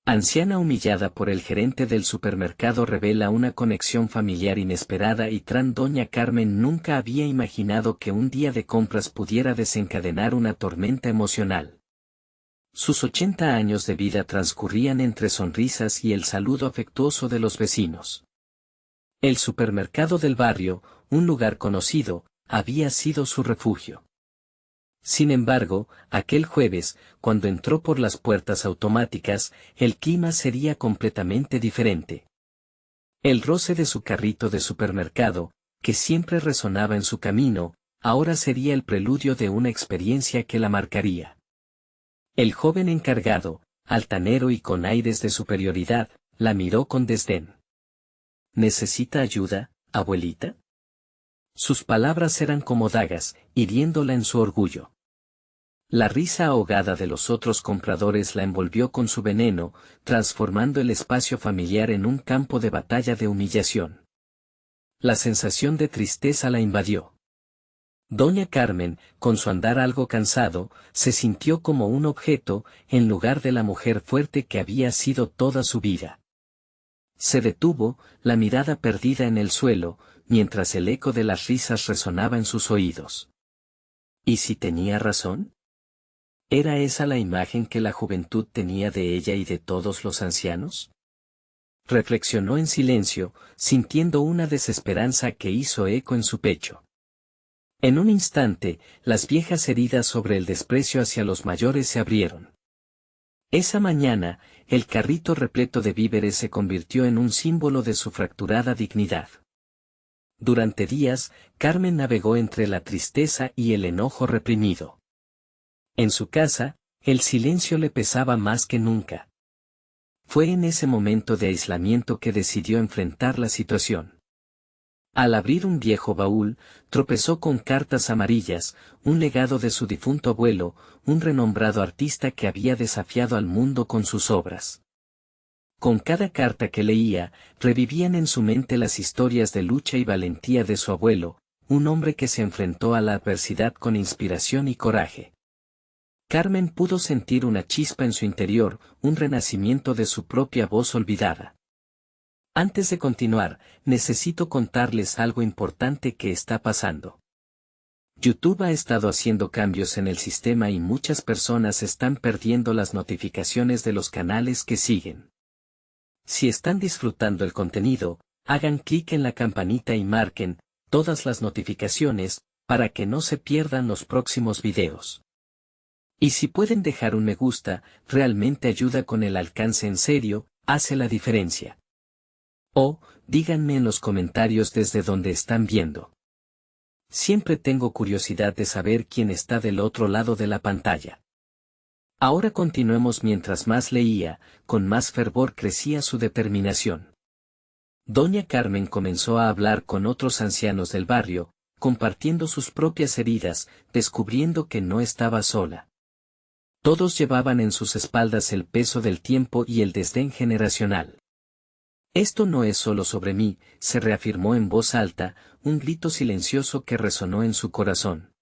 Anciana humillada por el gerente del supermercado revela una conexión familiar inesperada y doña Carmen nunca había imaginado que un día de compras pudiera desencadenar una tormenta emocional. Sus 80 años de vida transcurrían entre sonrisas y el saludo afectuoso de los vecinos. El supermercado del barrio, un lugar conocido, había sido su refugio. Sin embargo, aquel jueves, cuando entró por las puertas automáticas, el clima sería completamente diferente. El roce de su carrito de supermercado, que siempre resonaba en su camino, ahora sería el preludio de una experiencia que la marcaría. El joven encargado, altanero y con aires de superioridad, la miró con desdén. ¿Necesita ayuda, abuelita? Sus palabras eran como dagas, hiriéndola en su orgullo. La risa ahogada de los otros compradores la envolvió con su veneno, transformando el espacio familiar en un campo de batalla de humillación. La sensación de tristeza la invadió. Doña Carmen, con su andar algo cansado, se sintió como un objeto, en lugar de la mujer fuerte que había sido toda su vida. Se detuvo, la mirada perdida en el suelo, mientras el eco de las risas resonaba en sus oídos. ¿Y si tenía razón? ¿Era esa la imagen que la juventud tenía de ella y de todos los ancianos? Reflexionó en silencio, sintiendo una desesperanza que hizo eco en su pecho. En un instante, las viejas heridas sobre el desprecio hacia los mayores se abrieron. Esa mañana, el carrito repleto de víveres se convirtió en un símbolo de su fracturada dignidad. Durante días, Carmen navegó entre la tristeza y el enojo reprimido. En su casa, el silencio le pesaba más que nunca. Fue en ese momento de aislamiento que decidió enfrentar la situación. Al abrir un viejo baúl, tropezó con cartas amarillas, un legado de su difunto abuelo, un renombrado artista que había desafiado al mundo con sus obras. Con cada carta que leía, revivían en su mente las historias de lucha y valentía de su abuelo, un hombre que se enfrentó a la adversidad con inspiración y coraje. Carmen pudo sentir una chispa en su interior, un renacimiento de su propia voz olvidada. Antes de continuar, necesito contarles algo importante que está pasando. YouTube ha estado haciendo cambios en el sistema y muchas personas están perdiendo las notificaciones de los canales que siguen. Si están disfrutando el contenido, hagan clic en la campanita y marquen todas las notificaciones, para que no se pierdan los próximos videos. Y si pueden dejar un me gusta, realmente ayuda con el alcance en serio, hace la diferencia. O, díganme en los comentarios desde donde están viendo. Siempre tengo curiosidad de saber quién está del otro lado de la pantalla. Ahora continuemos. Mientras más leía, con más fervor crecía su determinación. Doña Carmen comenzó a hablar con otros ancianos del barrio, compartiendo sus propias heridas, descubriendo que no estaba sola. Todos llevaban en sus espaldas el peso del tiempo y el desdén generacional. Esto no es solo sobre mí, se reafirmó en voz alta, un grito silencioso que resonó en su corazón.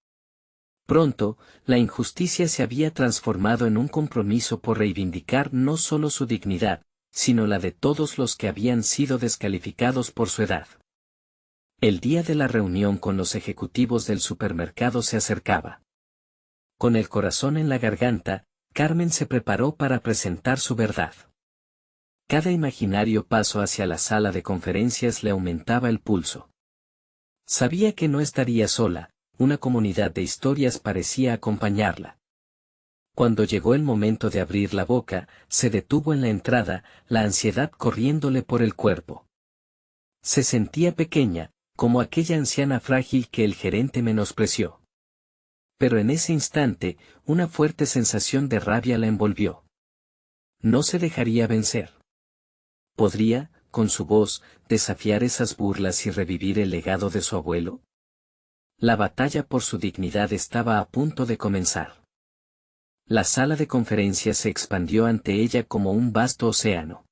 Pronto, la injusticia se había transformado en un compromiso por reivindicar no solo su dignidad, sino la de todos los que habían sido descalificados por su edad. El día de la reunión con los ejecutivos del supermercado se acercaba. Con el corazón en la garganta, Carmen se preparó para presentar su verdad. Cada imaginario paso hacia la sala de conferencias le aumentaba el pulso. Sabía que no estaría sola, una comunidad de historias parecía acompañarla. Cuando llegó el momento de abrir la boca, se detuvo en la entrada, la ansiedad corriéndole por el cuerpo. Se sentía pequeña, como aquella anciana frágil que el gerente menospreció. Pero en ese instante, una fuerte sensación de rabia la envolvió. No se dejaría vencer. ¿Podría, con su voz, desafiar esas burlas y revivir el legado de su abuelo? La batalla por su dignidad estaba a punto de comenzar. La sala de conferencias se expandió ante ella como un vasto océano.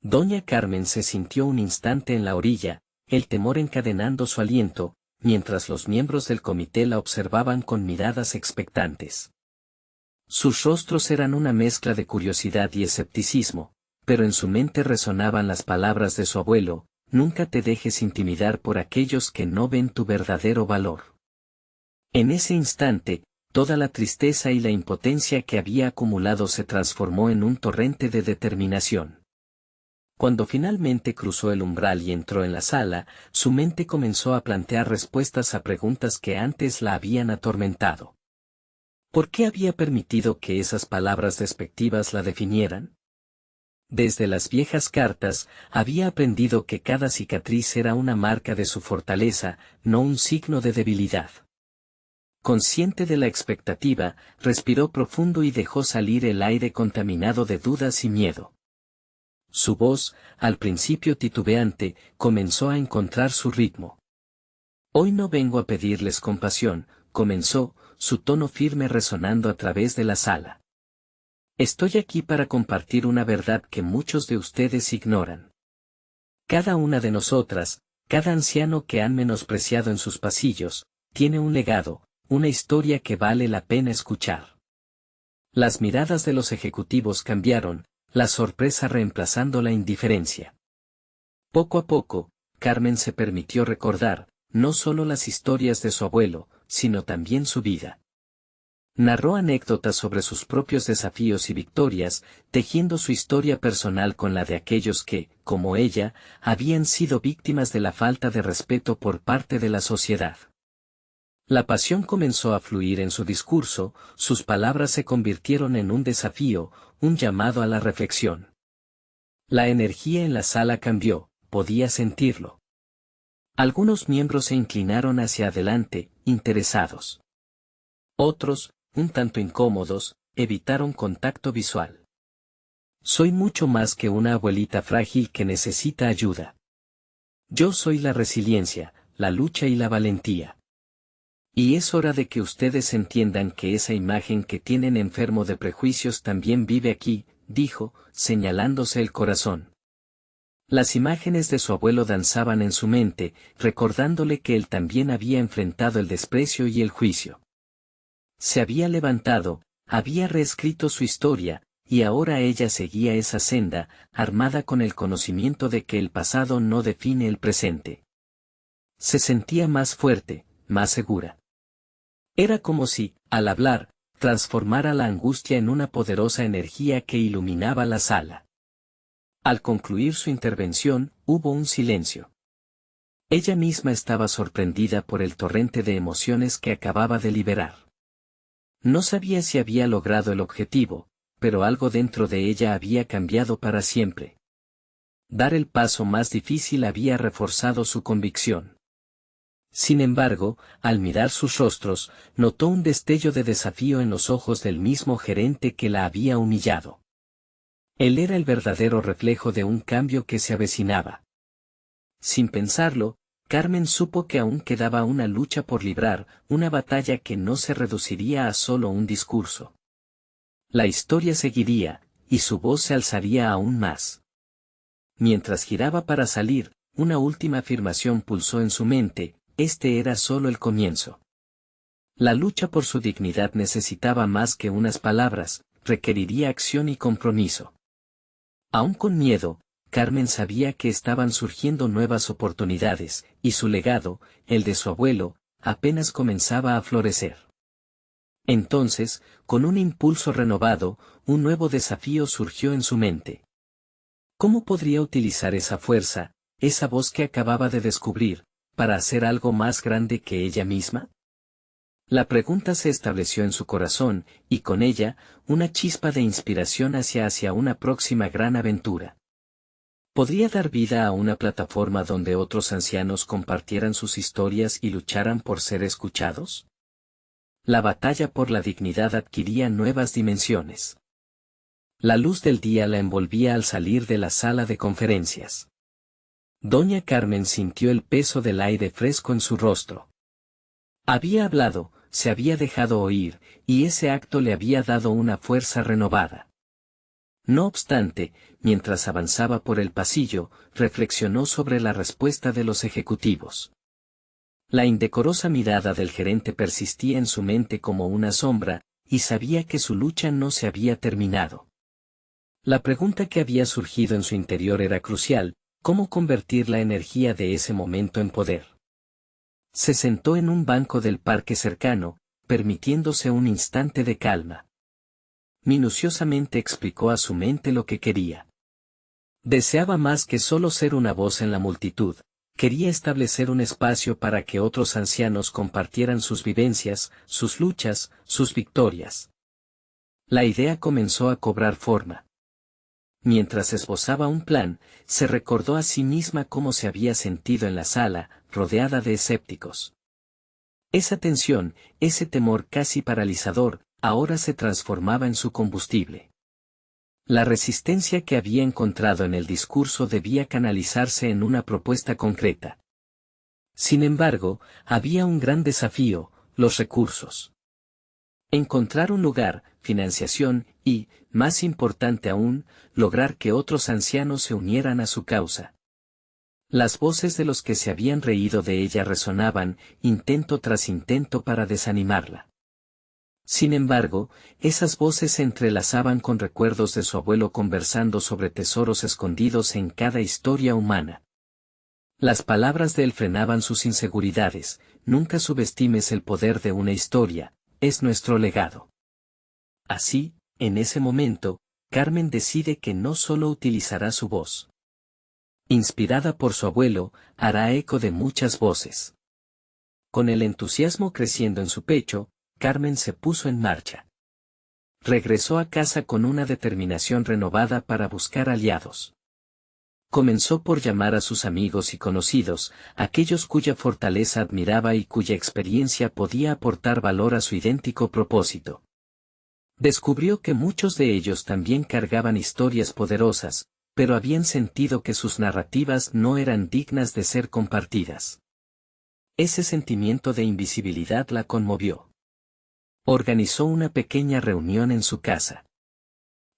Doña Carmen se sintió un instante en la orilla, el temor encadenando su aliento, mientras los miembros del comité la observaban con miradas expectantes. Sus rostros eran una mezcla de curiosidad y escepticismo, pero en su mente resonaban las palabras de su abuelo: nunca te dejes intimidar por aquellos que no ven tu verdadero valor. En ese instante, toda la tristeza y la impotencia que había acumulado se transformó en un torrente de determinación. Cuando finalmente cruzó el umbral y entró en la sala, su mente comenzó a plantear respuestas a preguntas que antes la habían atormentado. ¿Por qué había permitido que esas palabras despectivas la definieran? Desde las viejas cartas, había aprendido que cada cicatriz era una marca de su fortaleza, no un signo de debilidad. Consciente de la expectativa, respiró profundo y dejó salir el aire contaminado de dudas y miedo. Su voz, al principio titubeante, comenzó a encontrar su ritmo. Hoy no vengo a pedirles compasión, comenzó, su tono firme resonando a través de la sala. Estoy aquí para compartir una verdad que muchos de ustedes ignoran. Cada una de nosotras, cada anciano que han menospreciado en sus pasillos, tiene un legado, una historia que vale la pena escuchar. Las miradas de los ejecutivos cambiaron, la sorpresa reemplazando la indiferencia. Poco a poco, Carmen se permitió recordar, no solo las historias de su abuelo, sino también su vida. Narró anécdotas sobre sus propios desafíos y victorias, tejiendo su historia personal con la de aquellos que, como ella, habían sido víctimas de la falta de respeto por parte de la sociedad. La pasión comenzó a fluir en su discurso, sus palabras se convirtieron en un desafío, un llamado a la reflexión. La energía en la sala cambió, podía sentirlo. Algunos miembros se inclinaron hacia adelante, interesados. Otros, un tanto incómodos, evitaron contacto visual. Soy mucho más que una abuelita frágil que necesita ayuda. Yo soy la resiliencia, la lucha y la valentía. Y es hora de que ustedes entiendan que esa imagen que tienen enfermo de prejuicios también vive aquí, dijo, señalándose el corazón. Las imágenes de su abuelo danzaban en su mente, recordándole que él también había enfrentado el desprecio y el juicio. Se había levantado, había reescrito su historia, y ahora ella seguía esa senda, armada con el conocimiento de que el pasado no define el presente. Se sentía más fuerte, más segura. Era como si, al hablar, transformara la angustia en una poderosa energía que iluminaba la sala. Al concluir su intervención, hubo un silencio. Ella misma estaba sorprendida por el torrente de emociones que acababa de liberar. No sabía si había logrado el objetivo, pero algo dentro de ella había cambiado para siempre. Dar el paso más difícil había reforzado su convicción. Sin embargo, al mirar sus rostros, notó un destello de desafío en los ojos del mismo gerente que la había humillado. Él era el verdadero reflejo de un cambio que se avecinaba. Sin pensarlo, Carmen supo que aún quedaba una lucha por librar, una batalla que no se reduciría a solo un discurso. La historia seguiría, y su voz se alzaría aún más. Mientras giraba para salir, una última afirmación pulsó en su mente: este era solo el comienzo. La lucha por su dignidad necesitaba más que unas palabras, requeriría acción y compromiso. Aún con miedo, Carmen sabía que estaban surgiendo nuevas oportunidades, y su legado, el de su abuelo, apenas comenzaba a florecer. Entonces, con un impulso renovado, un nuevo desafío surgió en su mente. ¿Cómo podría utilizar esa fuerza, esa voz que acababa de descubrir, para hacer algo más grande que ella misma? La pregunta se estableció en su corazón, y con ella, una chispa de inspiración hacia una próxima gran aventura. ¿Podría dar vida a una plataforma donde otros ancianos compartieran sus historias y lucharan por ser escuchados? La batalla por la dignidad adquiría nuevas dimensiones. La luz del día la envolvía al salir de la sala de conferencias. Doña Carmen sintió el peso del aire fresco en su rostro. Había hablado, se había dejado oír, y ese acto le había dado una fuerza renovada. No obstante, mientras avanzaba por el pasillo, reflexionó sobre la respuesta de los ejecutivos. La indecorosa mirada del gerente persistía en su mente como una sombra, y sabía que su lucha no se había terminado. La pregunta que había surgido en su interior era crucial: ¿cómo convertir la energía de ese momento en poder? Se sentó en un banco del parque cercano, permitiéndose un instante de calma. Minuciosamente explicó a su mente lo que quería. Deseaba más que solo ser una voz en la multitud, quería establecer un espacio para que otros ancianos compartieran sus vivencias, sus luchas, sus victorias. La idea comenzó a cobrar forma. Mientras esbozaba un plan, se recordó a sí misma cómo se había sentido en la sala, rodeada de escépticos. Esa tensión, ese temor casi paralizador, ahora se transformaba en su combustible. La resistencia que había encontrado en el discurso debía canalizarse en una propuesta concreta. Sin embargo, había un gran desafío: los recursos. Encontrar un lugar, financiación y, más importante aún, lograr que otros ancianos se unieran a su causa. Las voces de los que se habían reído de ella resonaban, intento tras intento, para desanimarla. Sin embargo, esas voces se entrelazaban con recuerdos de su abuelo conversando sobre tesoros escondidos en cada historia humana. Las palabras de él frenaban sus inseguridades: nunca subestimes el poder de una historia, es nuestro legado. Así, en ese momento, Carmen decide que no solo utilizará su voz. Inspirada por su abuelo, hará eco de muchas voces. Con el entusiasmo creciendo en su pecho, Carmen se puso en marcha. Regresó a casa con una determinación renovada para buscar aliados. Comenzó por llamar a sus amigos y conocidos, aquellos cuya fortaleza admiraba y cuya experiencia podía aportar valor a su idéntico propósito. Descubrió que muchos de ellos también cargaban historias poderosas, pero habían sentido que sus narrativas no eran dignas de ser compartidas. Ese sentimiento de invisibilidad la conmovió. Organizó una pequeña reunión en su casa.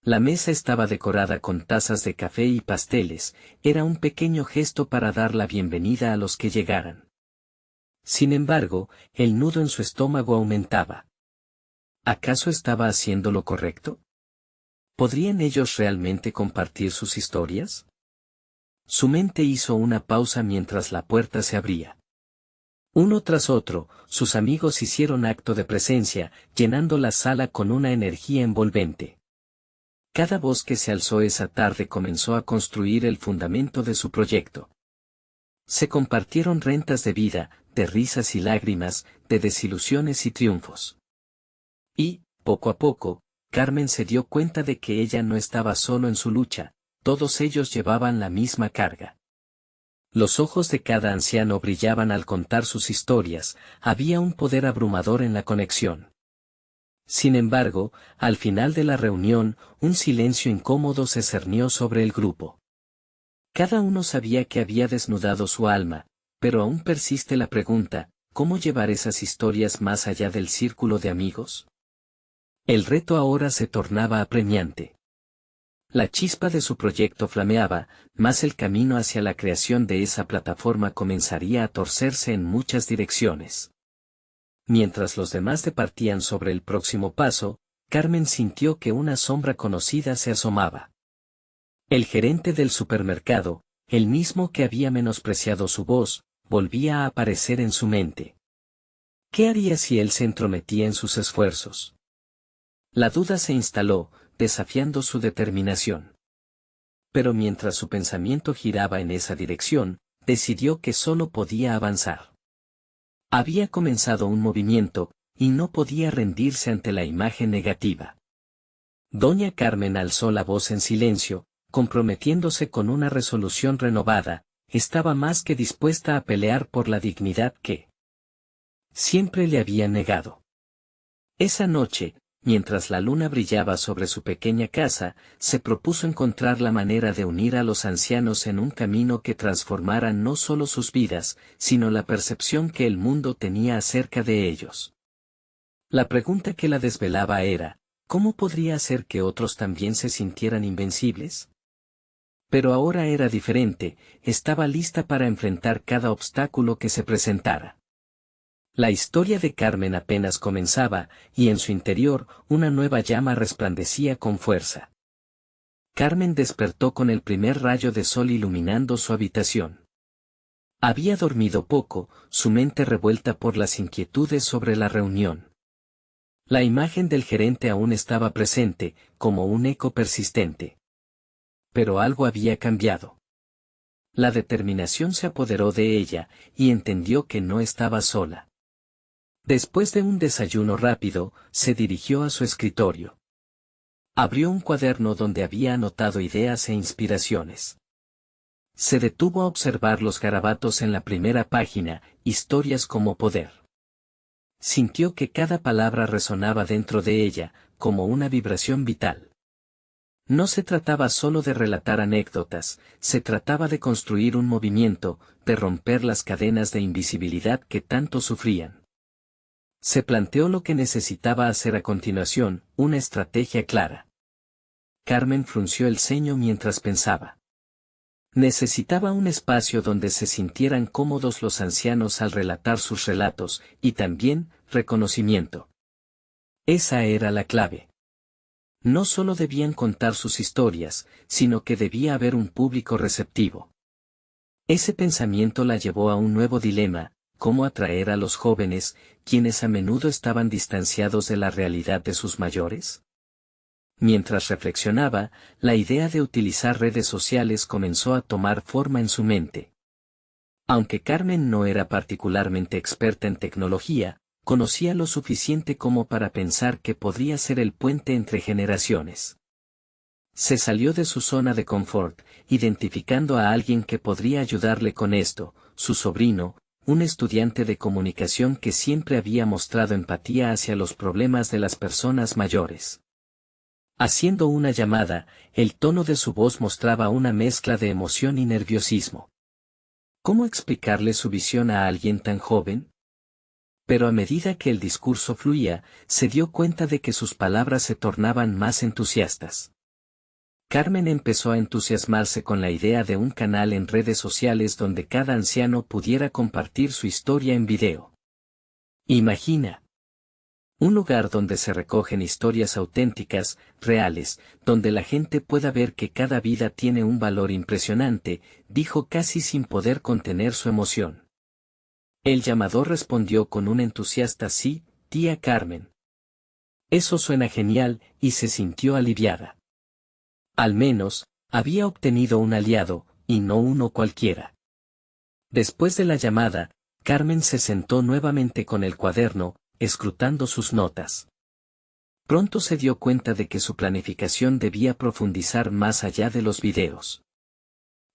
La mesa estaba decorada con tazas de café y pasteles, era un pequeño gesto para dar la bienvenida a los que llegaran. Sin embargo, el nudo en su estómago aumentaba. ¿Acaso estaba haciendo lo correcto? ¿Podrían ellos realmente compartir sus historias? Su mente hizo una pausa mientras la puerta se abría. Uno tras otro, sus amigos hicieron acto de presencia, llenando la sala con una energía envolvente. Cada voz que se alzó esa tarde comenzó a construir el fundamento de su proyecto. Se compartieron rentas de vida, de risas y lágrimas, de desilusiones y triunfos. Y, poco a poco, Carmen se dio cuenta de que ella no estaba solo en su lucha, todos ellos llevaban la misma carga. Los ojos de cada anciano brillaban al contar sus historias, había un poder abrumador en la conexión. Sin embargo, al final de la reunión, un silencio incómodo se cernió sobre el grupo. Cada uno sabía que había desnudado su alma, pero aún persiste la pregunta: ¿cómo llevar esas historias más allá del círculo de amigos? El reto ahora se tornaba apremiante. La chispa de su proyecto flameaba, mas el camino hacia la creación de esa plataforma comenzaría a torcerse en muchas direcciones. Mientras los demás departían sobre el próximo paso, Carmen sintió que una sombra conocida se asomaba. El gerente del supermercado, el mismo que había menospreciado su voz, volvía a aparecer en su mente. ¿Qué haría si él se entrometía en sus esfuerzos? La duda se instaló, desafiando su determinación. Pero mientras su pensamiento giraba en esa dirección, decidió que solo podía avanzar. Había comenzado un movimiento, y no podía rendirse ante la imagen negativa. Doña Carmen alzó la voz en silencio, comprometiéndose con una resolución renovada: estaba más que dispuesta a pelear por la dignidad que siempre le había negado. Esa noche, mientras la luna brillaba sobre su pequeña casa, se propuso encontrar la manera de unir a los ancianos en un camino que transformara no solo sus vidas, sino la percepción que el mundo tenía acerca de ellos. La pregunta que la desvelaba era: ¿cómo podría hacer que otros también se sintieran invencibles? Pero ahora era diferente, estaba lista para enfrentar cada obstáculo que se presentara. La historia de Carmen apenas comenzaba, y en su interior, una nueva llama resplandecía con fuerza. Carmen despertó con el primer rayo de sol iluminando su habitación. Había dormido poco, su mente revuelta por las inquietudes sobre la reunión. La imagen del gerente aún estaba presente, como un eco persistente. Pero algo había cambiado. La determinación se apoderó de ella, y entendió que no estaba sola. Después de un desayuno rápido, se dirigió a su escritorio. Abrió un cuaderno donde había anotado ideas e inspiraciones. Se detuvo a observar los garabatos en la primera página, historias como poder. Sintió que cada palabra resonaba dentro de ella, como una vibración vital. No se trataba solo de relatar anécdotas, se trataba de construir un movimiento, de romper las cadenas de invisibilidad que tanto sufrían. Se planteó lo que necesitaba hacer a continuación, una estrategia clara. Carmen frunció el ceño mientras pensaba. Necesitaba un espacio donde se sintieran cómodos los ancianos al relatar sus relatos, y también, reconocimiento. Esa era la clave. No solo debían contar sus historias, sino que debía haber un público receptivo. Ese pensamiento la llevó a un nuevo dilema: cómo atraer a los jóvenes, quienes a menudo estaban distanciados de la realidad de sus mayores. Mientras reflexionaba, la idea de utilizar redes sociales comenzó a tomar forma en su mente. Aunque Carmen no era particularmente experta en tecnología, conocía lo suficiente como para pensar que podría ser el puente entre generaciones. Se salió de su zona de confort, identificando a alguien que podría ayudarle con esto: su sobrino, un estudiante de comunicación que siempre había mostrado empatía hacia los problemas de las personas mayores. Haciendo una llamada, el tono de su voz mostraba una mezcla de emoción y nerviosismo. ¿Cómo explicarle su visión a alguien tan joven? Pero a medida que el discurso fluía, se dio cuenta de que sus palabras se tornaban más entusiastas. Carmen empezó a entusiasmarse con la idea de un canal en redes sociales donde cada anciano pudiera compartir su historia en video. Imagina. Un lugar donde se recogen historias auténticas, reales, donde la gente pueda ver que cada vida tiene un valor impresionante, dijo casi sin poder contener su emoción. El llamador respondió con un entusiasta sí, tía Carmen. Eso suena genial, y se sintió aliviada. Al menos, había obtenido un aliado, y no uno cualquiera. Después de la llamada, Carmen se sentó nuevamente con el cuaderno, escrutando sus notas. Pronto se dio cuenta de que su planificación debía profundizar más allá de los videos.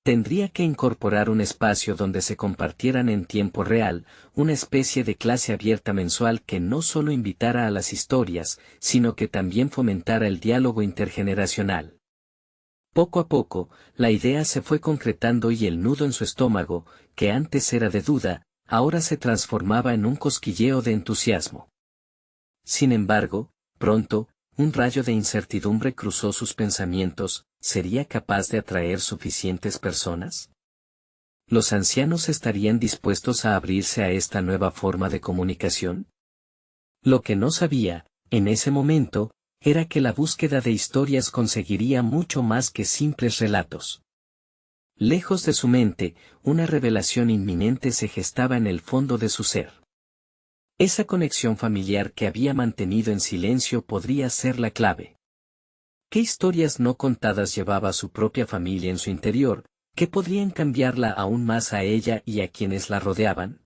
Tendría que incorporar un espacio donde se compartieran en tiempo real, una especie de clase abierta mensual que no solo invitara a las historias, sino que también fomentara el diálogo intergeneracional. Poco a poco, la idea se fue concretando y el nudo en su estómago, que antes era de duda, ahora se transformaba en un cosquilleo de entusiasmo. Sin embargo, pronto, un rayo de incertidumbre cruzó sus pensamientos: ¿sería capaz de atraer suficientes personas? ¿Los ancianos estarían dispuestos a abrirse a esta nueva forma de comunicación? Lo que no sabía, en ese momento, era que la búsqueda de historias conseguiría mucho más que simples relatos. Lejos de su mente, una revelación inminente se gestaba en el fondo de su ser. Esa conexión familiar que había mantenido en silencio podría ser la clave. ¿Qué historias no contadas llevaba su propia familia en su interior, que podrían cambiarla aún más a ella y a quienes la rodeaban?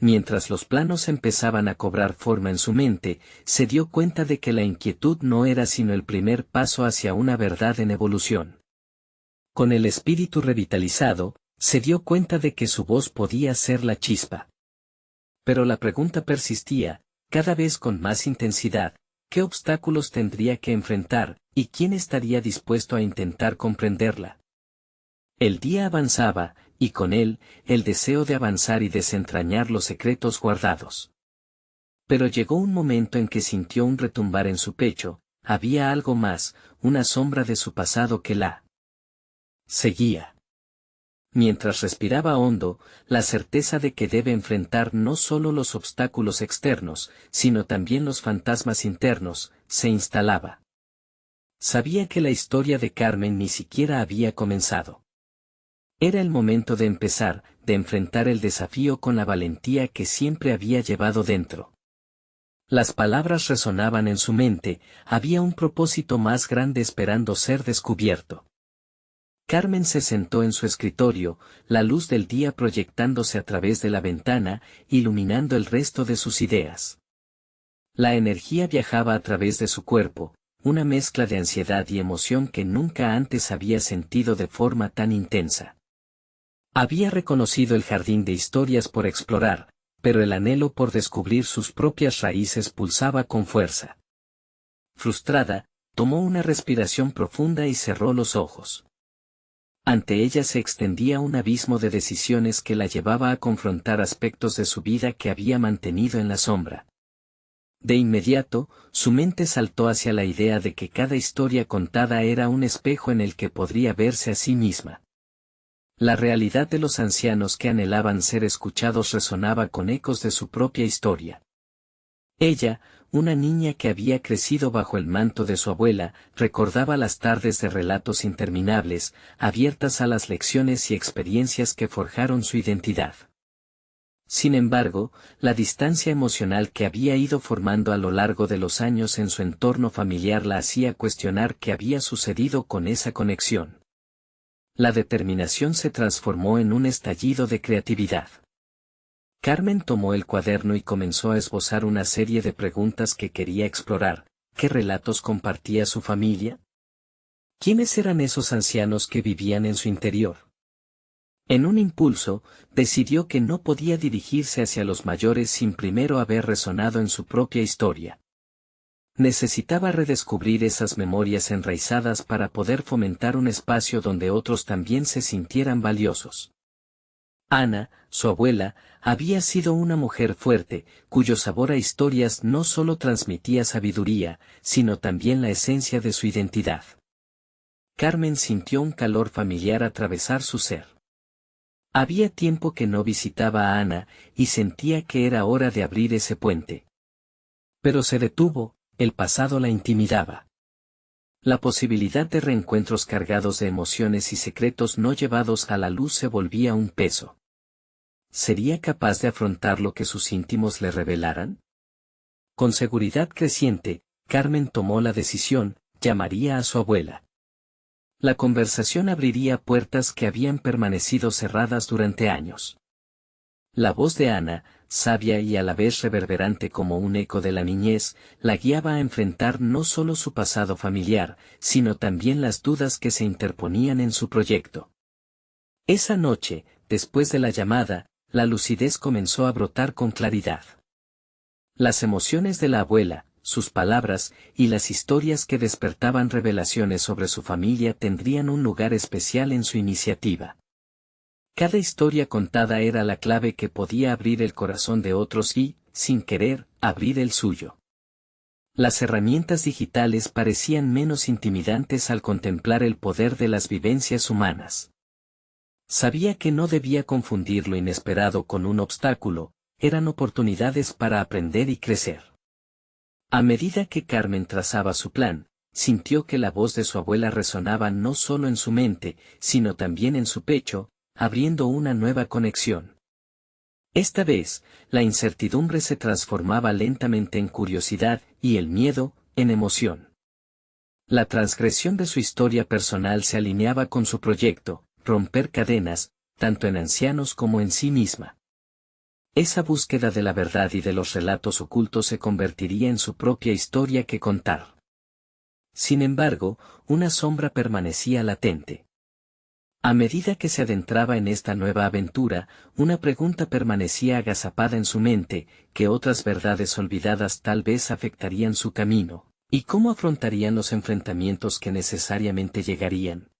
Mientras los planos empezaban a cobrar forma en su mente, se dio cuenta de que la inquietud no era sino el primer paso hacia una verdad en evolución. Con el espíritu revitalizado, se dio cuenta de que su voz podía ser la chispa. Pero la pregunta persistía, cada vez con más intensidad: ¿qué obstáculos tendría que enfrentar, y quién estaría dispuesto a intentar comprenderla? El día avanzaba, y con él, el deseo de avanzar y desentrañar los secretos guardados. Pero llegó un momento en que sintió un retumbar en su pecho: había algo más, una sombra de su pasado que la seguía. Mientras respiraba hondo, la certeza de que debe enfrentar no solo los obstáculos externos, sino también los fantasmas internos, se instalaba. Sabía que la historia de Carmen ni siquiera había comenzado. Era el momento de empezar, de enfrentar el desafío con la valentía que siempre había llevado dentro. Las palabras resonaban en su mente, había un propósito más grande esperando ser descubierto. Carmen se sentó en su escritorio, la luz del día proyectándose a través de la ventana, iluminando el resto de sus ideas. La energía viajaba a través de su cuerpo, una mezcla de ansiedad y emoción que nunca antes había sentido de forma tan intensa. Había reconocido el jardín de historias por explorar, pero el anhelo por descubrir sus propias raíces pulsaba con fuerza. Frustrada, tomó una respiración profunda y cerró los ojos. Ante ella se extendía un abismo de decisiones que la llevaba a confrontar aspectos de su vida que había mantenido en la sombra. De inmediato, su mente saltó hacia la idea de que cada historia contada era un espejo en el que podría verse a sí misma. La realidad de los ancianos que anhelaban ser escuchados resonaba con ecos de su propia historia. Ella, una niña que había crecido bajo el manto de su abuela, recordaba las tardes de relatos interminables, abiertas a las lecciones y experiencias que forjaron su identidad. Sin embargo, la distancia emocional que había ido formando a lo largo de los años en su entorno familiar la hacía cuestionar qué había sucedido con esa conexión. La determinación se transformó en un estallido de creatividad. Carmen tomó el cuaderno y comenzó a esbozar una serie de preguntas que quería explorar. ¿Qué relatos compartía su familia? ¿Quiénes eran esos ancianos que vivían en su interior? En un impulso, decidió que no podía dirigirse hacia los mayores sin primero haber resonado en su propia historia. Necesitaba redescubrir esas memorias enraizadas para poder fomentar un espacio donde otros también se sintieran valiosos. Ana, su abuela, había sido una mujer fuerte, cuyo sabor a historias no solo transmitía sabiduría, sino también la esencia de su identidad. Carmen sintió un calor familiar atravesar su ser. Había tiempo que no visitaba a Ana, y sentía que era hora de abrir ese puente. Pero se detuvo, el pasado la intimidaba. La posibilidad de reencuentros cargados de emociones y secretos no llevados a la luz se volvía un peso. ¿Sería capaz de afrontar lo que sus íntimos le revelaran? Con seguridad creciente, Carmen tomó la decisión, llamaría a su abuela. La conversación abriría puertas que habían permanecido cerradas durante años. La voz de Ana, sabia y a la vez reverberante como un eco de la niñez, la guiaba a enfrentar no solo su pasado familiar, sino también las dudas que se interponían en su proyecto. Esa noche, después de la llamada, la lucidez comenzó a brotar con claridad. Las emociones de la abuela, sus palabras, y las historias que despertaban revelaciones sobre su familia tendrían un lugar especial en su iniciativa. Cada historia contada era la clave que podía abrir el corazón de otros y, sin querer, abrir el suyo. Las herramientas digitales parecían menos intimidantes al contemplar el poder de las vivencias humanas. Sabía que no debía confundir lo inesperado con un obstáculo, eran oportunidades para aprender y crecer. A medida que Carmen trazaba su plan, sintió que la voz de su abuela resonaba no solo en su mente, sino también en su pecho, abriendo una nueva conexión. Esta vez, la incertidumbre se transformaba lentamente en curiosidad y el miedo, en emoción. La transgresión de su historia personal se alineaba con su proyecto, romper cadenas, tanto en ancianos como en sí misma. Esa búsqueda de la verdad y de los relatos ocultos se convertiría en su propia historia que contar. Sin embargo, una sombra permanecía latente. A medida que se adentraba en esta nueva aventura, una pregunta permanecía agazapada en su mente, ¿qué otras verdades olvidadas tal vez afectarían su camino? ¿Y cómo afrontarían los enfrentamientos que necesariamente llegarían?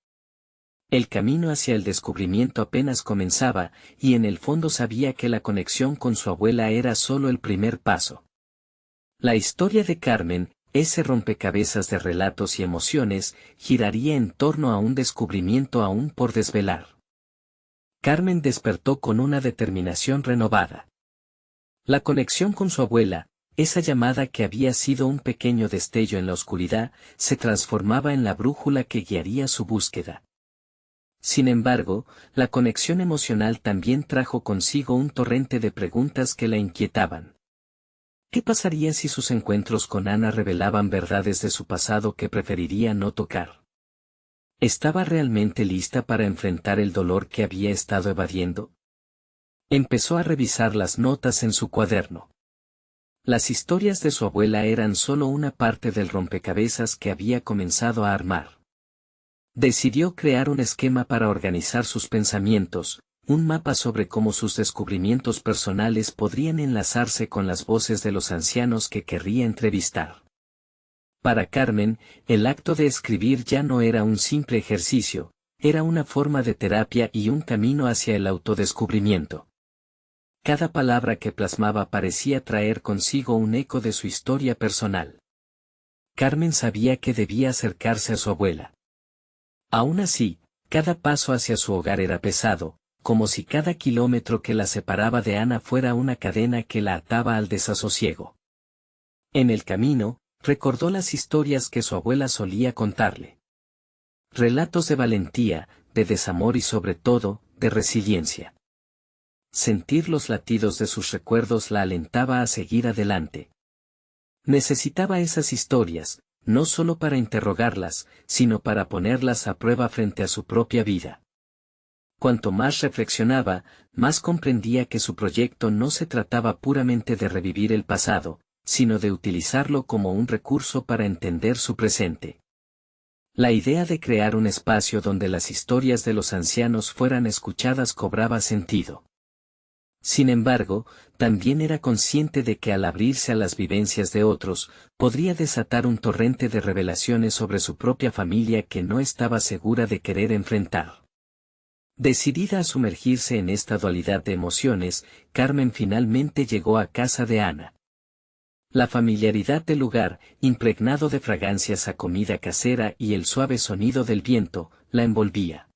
El camino hacia el descubrimiento apenas comenzaba, y en el fondo sabía que la conexión con su abuela era solo el primer paso. La historia de Carmen, ese rompecabezas de relatos y emociones, giraría en torno a un descubrimiento aún por desvelar. Carmen despertó con una determinación renovada. La conexión con su abuela, esa llamada que había sido un pequeño destello en la oscuridad, se transformaba en la brújula que guiaría su búsqueda. Sin embargo, la conexión emocional también trajo consigo un torrente de preguntas que la inquietaban. ¿Qué pasaría si sus encuentros con Ana revelaban verdades de su pasado que preferiría no tocar? ¿Estaba realmente lista para enfrentar el dolor que había estado evadiendo? Empezó a revisar las notas en su cuaderno. Las historias de su abuela eran solo una parte del rompecabezas que había comenzado a armar. Decidió crear un esquema para organizar sus pensamientos, un mapa sobre cómo sus descubrimientos personales podrían enlazarse con las voces de los ancianos que querría entrevistar. Para Carmen, el acto de escribir ya no era un simple ejercicio, era una forma de terapia y un camino hacia el autodescubrimiento. Cada palabra que plasmaba parecía traer consigo un eco de su historia personal. Carmen sabía que debía acercarse a su abuela. Aún así, cada paso hacia su hogar era pesado, como si cada kilómetro que la separaba de Ana fuera una cadena que la ataba al desasosiego. En el camino, recordó las historias que su abuela solía contarle. Relatos de valentía, de desamor y sobre todo, de resiliencia. Sentir los latidos de sus recuerdos la alentaba a seguir adelante. Necesitaba esas historias, no solo para interrogarlas, sino para ponerlas a prueba frente a su propia vida. Cuanto más reflexionaba, más comprendía que su proyecto no se trataba puramente de revivir el pasado, sino de utilizarlo como un recurso para entender su presente. La idea de crear un espacio donde las historias de los ancianos fueran escuchadas cobraba sentido. Sin embargo, también era consciente de que al abrirse a las vivencias de otros, podría desatar un torrente de revelaciones sobre su propia familia que no estaba segura de querer enfrentar. Decidida a sumergirse en esta dualidad de emociones, Carmen finalmente llegó a casa de Ana. La familiaridad del lugar, impregnado de fragancias a comida casera y el suave sonido del viento, la envolvía.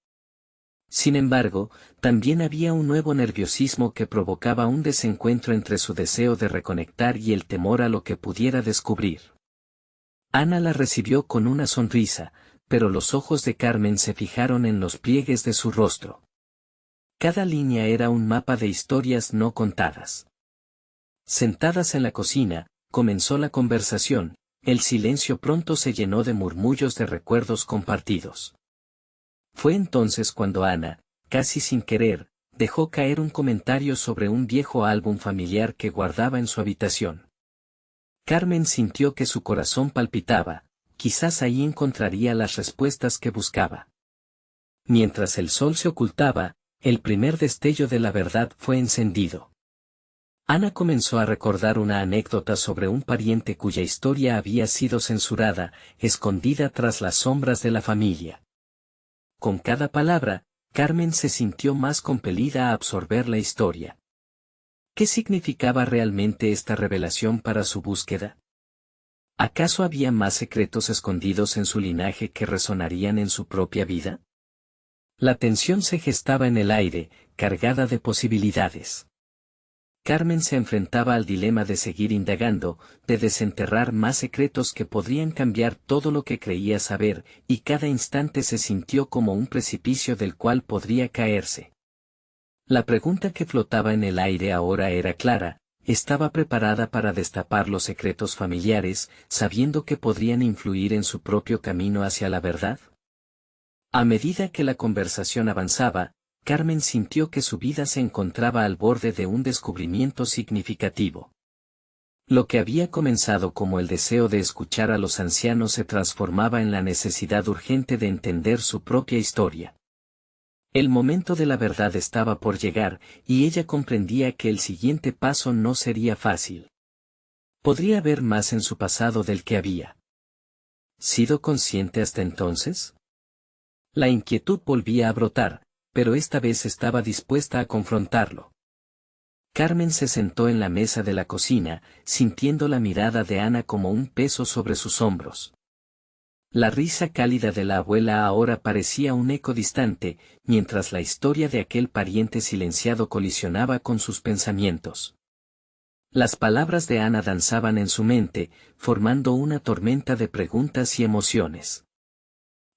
Sin embargo, también había un nuevo nerviosismo que provocaba un desencuentro entre su deseo de reconectar y el temor a lo que pudiera descubrir. Ana la recibió con una sonrisa, pero los ojos de Carmen se fijaron en los pliegues de su rostro. Cada línea era un mapa de historias no contadas. Sentadas en la cocina, comenzó la conversación, el silencio pronto se llenó de murmullos de recuerdos compartidos. Fue entonces cuando Ana, casi sin querer, dejó caer un comentario sobre un viejo álbum familiar que guardaba en su habitación. Carmen sintió que su corazón palpitaba, quizás ahí encontraría las respuestas que buscaba. Mientras el sol se ocultaba, el primer destello de la verdad fue encendido. Ana comenzó a recordar una anécdota sobre un pariente cuya historia había sido censurada, escondida tras las sombras de la familia. Con cada palabra, Carmen se sintió más compelida a absorber la historia. ¿Qué significaba realmente esta revelación para su búsqueda? ¿Acaso había más secretos escondidos en su linaje que resonarían en su propia vida? La tensión se gestaba en el aire, cargada de posibilidades. Carmen se enfrentaba al dilema de seguir indagando, de desenterrar más secretos que podrían cambiar todo lo que creía saber, y cada instante se sintió como un precipicio del cual podría caerse. La pregunta que flotaba en el aire ahora era clara: ¿estaba preparada para destapar los secretos familiares, sabiendo que podrían influir en su propio camino hacia la verdad? A medida que la conversación avanzaba, Carmen sintió que su vida se encontraba al borde de un descubrimiento significativo. Lo que había comenzado como el deseo de escuchar a los ancianos se transformaba en la necesidad urgente de entender su propia historia. El momento de la verdad estaba por llegar, y ella comprendía que el siguiente paso no sería fácil. ¿Podría haber más en su pasado del que había sido consciente hasta entonces? La inquietud volvía a brotar, pero esta vez estaba dispuesta a confrontarlo. Carmen se sentó en la mesa de la cocina, sintiendo la mirada de Ana como un peso sobre sus hombros. La risa cálida de la abuela ahora parecía un eco distante, mientras la historia de aquel pariente silenciado colisionaba con sus pensamientos. Las palabras de Ana danzaban en su mente, formando una tormenta de preguntas y emociones.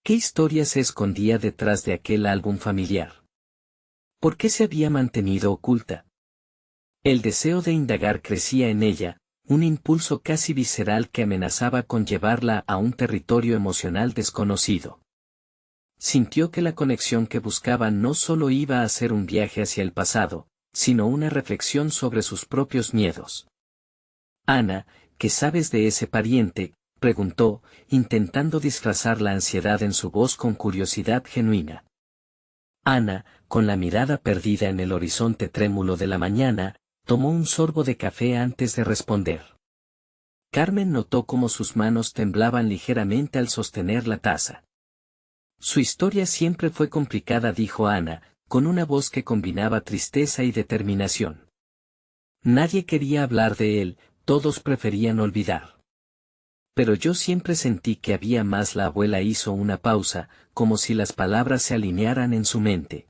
¿Qué historia se escondía detrás de aquel álbum familiar? ¿Por qué se había mantenido oculta? El deseo de indagar crecía en ella, un impulso casi visceral que amenazaba con llevarla a un territorio emocional desconocido. Sintió que la conexión que buscaba no solo iba a ser un viaje hacia el pasado, sino una reflexión sobre sus propios miedos. Ana, ¿qué sabes de ese pariente?, preguntó, intentando disfrazar la ansiedad en su voz con curiosidad genuina. Ana, con la mirada perdida en el horizonte trémulo de la mañana, tomó un sorbo de café antes de responder. Carmen notó cómo sus manos temblaban ligeramente al sostener la taza. Su historia siempre fue complicada, dijo Ana, con una voz que combinaba tristeza y determinación. Nadie quería hablar de él, todos preferían olvidar. Pero yo siempre sentí que había más. La abuela hizo una pausa, como si las palabras se alinearan en su mente.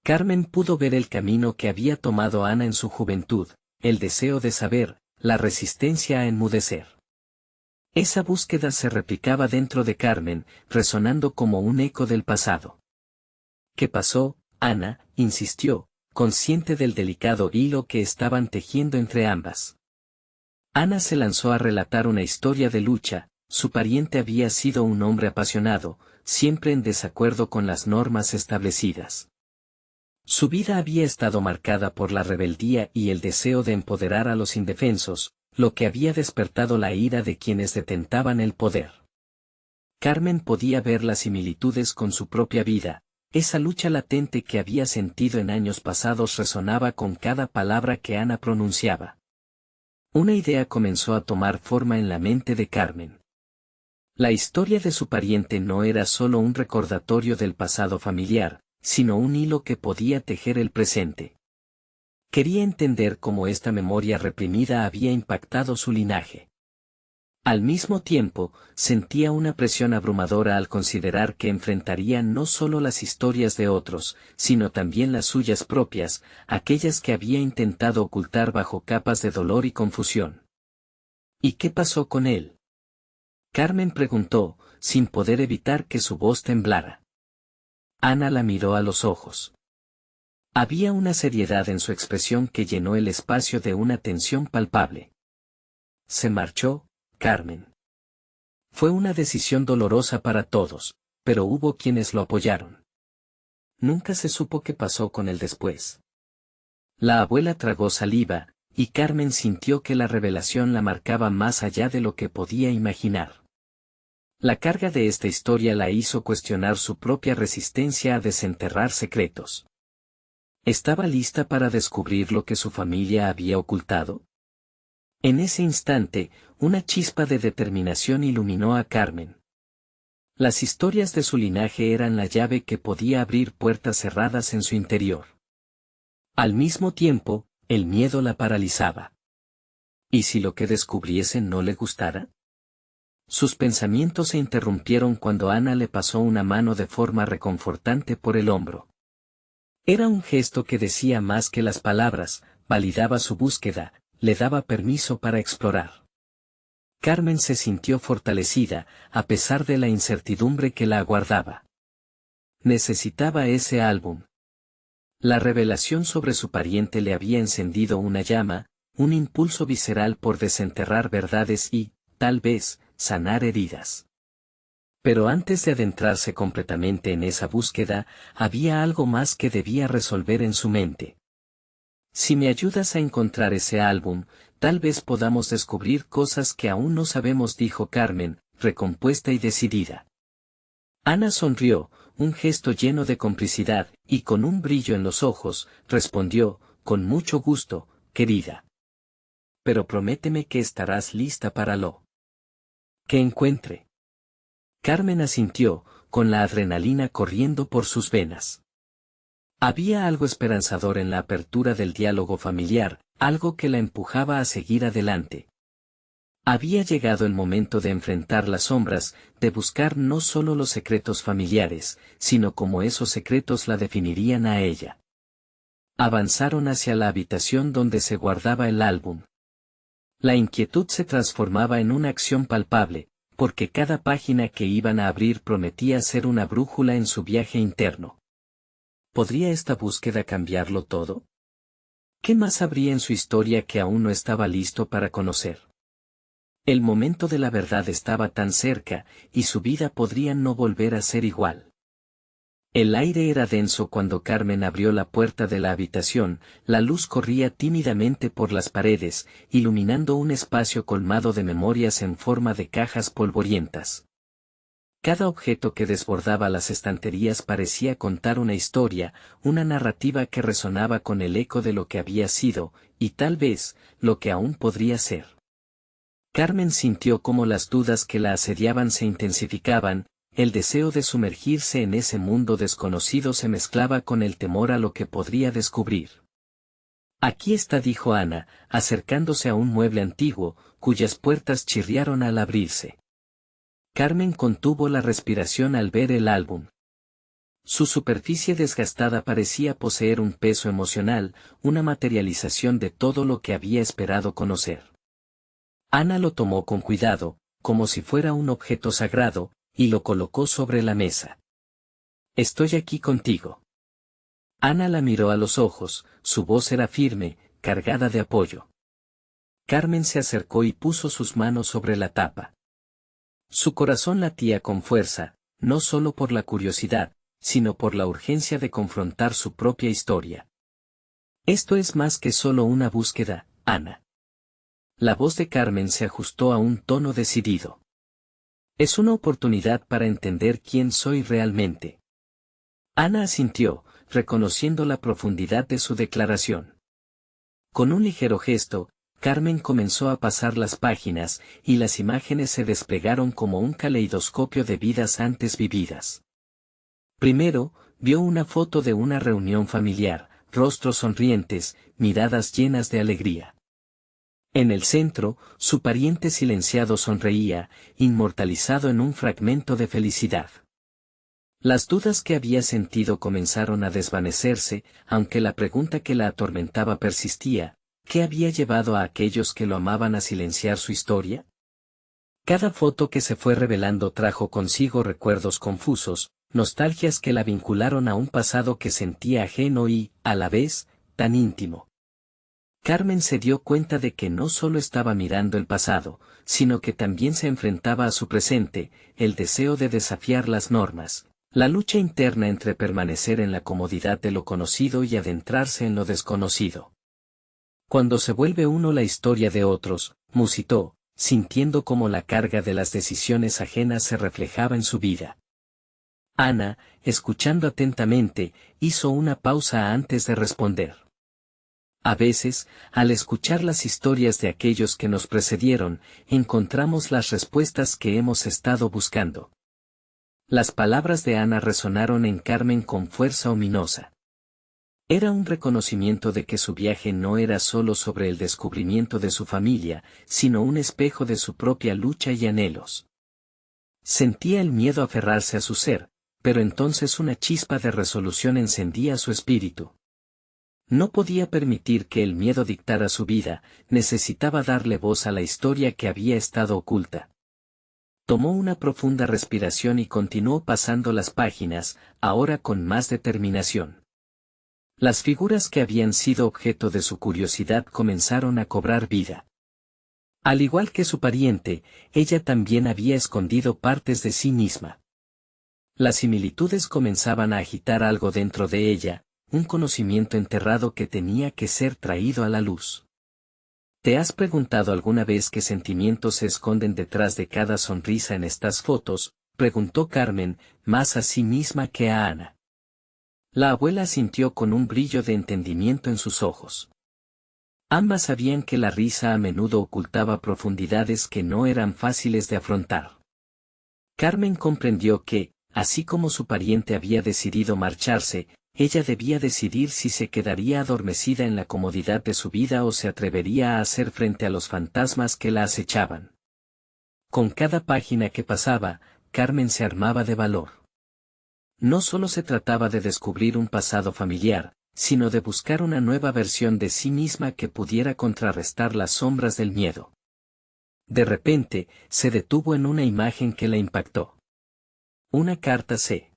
Carmen pudo ver el camino que había tomado Ana en su juventud, el deseo de saber, la resistencia a enmudecer. Esa búsqueda se replicaba dentro de Carmen, resonando como un eco del pasado. ¿Qué pasó, Ana?, insistió, consciente del delicado hilo que estaban tejiendo entre ambas. Ana se lanzó a relatar una historia de lucha. Su pariente había sido un hombre apasionado, siempre en desacuerdo con las normas establecidas. Su vida había estado marcada por la rebeldía y el deseo de empoderar a los indefensos, lo que había despertado la ira de quienes detentaban el poder. Carmen podía ver las similitudes con su propia vida, esa lucha latente que había sentido en años pasados resonaba con cada palabra que Ana pronunciaba. Una idea comenzó a tomar forma en la mente de Carmen. La historia de su pariente no era solo un recordatorio del pasado familiar, sino un hilo que podía tejer el presente. Quería entender cómo esta memoria reprimida había impactado su linaje. Al mismo tiempo, sentía una presión abrumadora al considerar que enfrentaría no solo las historias de otros, sino también las suyas propias, aquellas que había intentado ocultar bajo capas de dolor y confusión. ¿Y qué pasó con él?, Carmen preguntó, sin poder evitar que su voz temblara. Ana la miró a los ojos. Había una seriedad en su expresión que llenó el espacio de una tensión palpable. Se marchó, Carmen. Fue una decisión dolorosa para todos, pero hubo quienes lo apoyaron. Nunca se supo qué pasó con él después. La abuela tragó saliva, y Carmen sintió que la revelación la marcaba más allá de lo que podía imaginar. La carga de esta historia la hizo cuestionar su propia resistencia a desenterrar secretos. ¿Estaba lista para descubrir lo que su familia había ocultado? En ese instante, una chispa de determinación iluminó a Carmen. Las historias de su linaje eran la llave que podía abrir puertas cerradas en su interior. Al mismo tiempo, el miedo la paralizaba. ¿Y si lo que descubriese no le gustara? Sus pensamientos se interrumpieron cuando Ana le pasó una mano de forma reconfortante por el hombro. Era un gesto que decía más que las palabras, validaba su búsqueda, le daba permiso para explorar. Carmen se sintió fortalecida, a pesar de la incertidumbre que la aguardaba. Necesitaba ese álbum. La revelación sobre su pariente le había encendido una llama, un impulso visceral por desenterrar verdades y, tal vez, sanar heridas. Pero antes de adentrarse completamente en esa búsqueda, había algo más que debía resolver en su mente. Si me ayudas a encontrar ese álbum, tal vez podamos descubrir cosas que aún no sabemos, dijo Carmen, recompuesta y decidida. Ana sonrió, un gesto lleno de complicidad, y con un brillo en los ojos, respondió, con mucho gusto, querida. Pero prométeme que estarás lista para lo que encuentre. Carmen asintió, con la adrenalina corriendo por sus venas. Había algo esperanzador en la apertura del diálogo familiar, algo que la empujaba a seguir adelante. Había llegado el momento de enfrentar las sombras, de buscar no solo los secretos familiares, sino cómo esos secretos la definirían a ella. Avanzaron hacia la habitación donde se guardaba el álbum. La inquietud se transformaba en una acción palpable, porque cada página que iban a abrir prometía ser una brújula en su viaje interno. ¿Podría esta búsqueda cambiarlo todo? ¿Qué más habría en su historia que aún no estaba listo para conocer? El momento de la verdad estaba tan cerca, y su vida podría no volver a ser igual. El aire era denso cuando Carmen abrió la puerta de la habitación, la luz corría tímidamente por las paredes, iluminando un espacio colmado de memorias en forma de cajas polvorientas. Cada objeto que desbordaba las estanterías parecía contar una historia, una narrativa que resonaba con el eco de lo que había sido, y tal vez, lo que aún podría ser. Carmen sintió cómo las dudas que la asediaban se intensificaban, el deseo de sumergirse en ese mundo desconocido se mezclaba con el temor a lo que podría descubrir. Aquí está, dijo Ana, acercándose a un mueble antiguo, cuyas puertas chirriaron al abrirse. Carmen contuvo la respiración al ver el álbum. Su superficie desgastada parecía poseer un peso emocional, una materialización de todo lo que había esperado conocer. Ana lo tomó con cuidado, como si fuera un objeto sagrado, y lo colocó sobre la mesa. «Estoy aquí contigo». Ana la miró a los ojos, su voz era firme, cargada de apoyo. Carmen se acercó y puso sus manos sobre la tapa. Su corazón latía con fuerza, no solo por la curiosidad, sino por la urgencia de confrontar su propia historia. «Esto es más que solo una búsqueda, Ana». La voz de Carmen se ajustó a un tono decidido. «Es una oportunidad para entender quién soy realmente». Ana asintió, reconociendo la profundidad de su declaración. Con un ligero gesto, Carmen comenzó a pasar las páginas, y las imágenes se desplegaron como un caleidoscopio de vidas antes vividas. Primero, vio una foto de una reunión familiar, rostros sonrientes, miradas llenas de alegría. En el centro, su pariente silenciado sonreía, inmortalizado en un fragmento de felicidad. Las dudas que había sentido comenzaron a desvanecerse, aunque la pregunta que la atormentaba persistía: ¿qué había llevado a aquellos que lo amaban a silenciar su historia? Cada foto que se fue revelando trajo consigo recuerdos confusos, nostalgias que la vincularon a un pasado que sentía ajeno y, a la vez, tan íntimo. Carmen se dio cuenta de que no solo estaba mirando el pasado, sino que también se enfrentaba a su presente, el deseo de desafiar las normas, la lucha interna entre permanecer en la comodidad de lo conocido y adentrarse en lo desconocido. Cuando se vuelve uno la historia de otros, musitó, sintiendo cómo la carga de las decisiones ajenas se reflejaba en su vida. Ana, escuchando atentamente, hizo una pausa antes de responder. A veces, al escuchar las historias de aquellos que nos precedieron, encontramos las respuestas que hemos estado buscando. Las palabras de Ana resonaron en Carmen con fuerza ominosa. Era un reconocimiento de que su viaje no era solo sobre el descubrimiento de su familia, sino un espejo de su propia lucha y anhelos. Sentía el miedo aferrarse a su ser, pero entonces una chispa de resolución encendía su espíritu. No podía permitir que el miedo dictara su vida, necesitaba darle voz a la historia que había estado oculta. Tomó una profunda respiración y continuó pasando las páginas, ahora con más determinación. Las figuras que habían sido objeto de su curiosidad comenzaron a cobrar vida. Al igual que su pariente, ella también había escondido partes de sí misma. Las similitudes comenzaban a agitar algo dentro de ella, un conocimiento enterrado que tenía que ser traído a la luz. ¿Te has preguntado alguna vez qué sentimientos se esconden detrás de cada sonrisa en estas fotos?, preguntó Carmen, más a sí misma que a Ana. La abuela sintió con un brillo de entendimiento en sus ojos. Ambas sabían que la risa a menudo ocultaba profundidades que no eran fáciles de afrontar. Carmen comprendió que, así como su pariente había decidido marcharse, ella debía decidir si se quedaría adormecida en la comodidad de su vida o se atrevería a hacer frente a los fantasmas que la acechaban. Con cada página que pasaba, Carmen se armaba de valor. No solo se trataba de descubrir un pasado familiar, sino de buscar una nueva versión de sí misma que pudiera contrarrestar las sombras del miedo. De repente, se detuvo en una imagen que la impactó. Una carta se